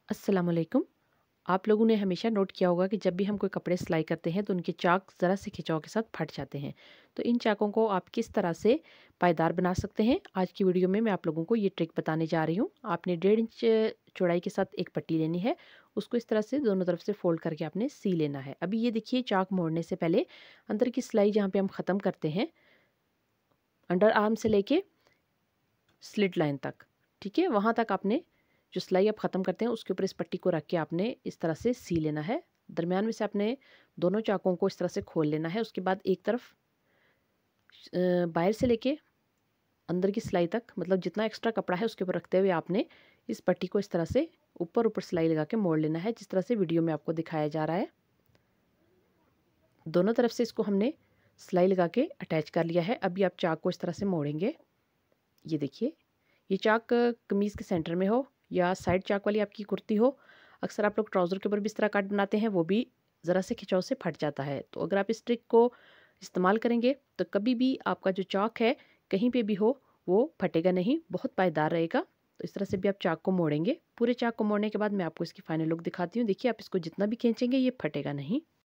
अस्सलाम वालेकुम। आप लोगों ने हमेशा नोट किया होगा कि जब भी हम कोई कपड़े सिलाई करते हैं तो उनके चाक ज़रा से खिंचाव के साथ फट जाते हैं। तो इन चाकों को आप किस तरह से पायदार बना सकते हैं, आज की वीडियो में मैं आप लोगों को ये ट्रिक बताने जा रही हूँ। आपने 1.5 इंच चौड़ाई के साथ एक पट्टी लेनी है, उसको इस तरह से दोनों तरफ से फ़ोल्ड करके आपने सी लेना है। अभी ये देखिए, चाक मोड़ने से पहले अंदर की सिलाई जहाँ पे हम ख़त्म करते हैं, अंडर आर्म से लेके स्लिट लाइन तक, ठीक है, वहाँ तक आपने जो सिलाई आप ख़त्म करते हैं उसके ऊपर इस पट्टी को रख के आपने इस तरह से सी लेना है। दरमियान में से आपने दोनों चाकों को इस तरह से खोल लेना है। उसके बाद एक तरफ बाहर से लेके अंदर की सिलाई तक, मतलब जितना एक्स्ट्रा कपड़ा है उसके ऊपर रखते हुए आपने इस पट्टी को इस तरह से ऊपर ऊपर सिलाई लगा के मोड़ लेना है, जिस तरह से वीडियो में आपको दिखाया जा रहा है। दोनों तरफ से इसको हमने सिलाई लगा के अटैच कर लिया है। अभी आप चाक को इस तरह से मोड़ेंगे। ये देखिए, ये चाक कमीज़ के सेंटर में हो या साइड चाक वाली आपकी कुर्ती हो, अक्सर आप लोग ट्राउज़र के ऊपर भी इस तरह कट बनाते हैं, वो भी ज़रा से खिंचाव से फट जाता है। तो अगर आप इस ट्रिक को इस्तेमाल करेंगे तो कभी भी आपका जो चाक है कहीं पे भी हो वो फटेगा नहीं, बहुत पायदार रहेगा। तो इस तरह से भी आप चाक को मोड़ेंगे। पूरे चाक को मोड़ने के बाद मैं आपको इसकी फाइनल लुक दिखाती हूँ। देखिए, आप इसको जितना भी खींचेंगे ये फटेगा नहीं।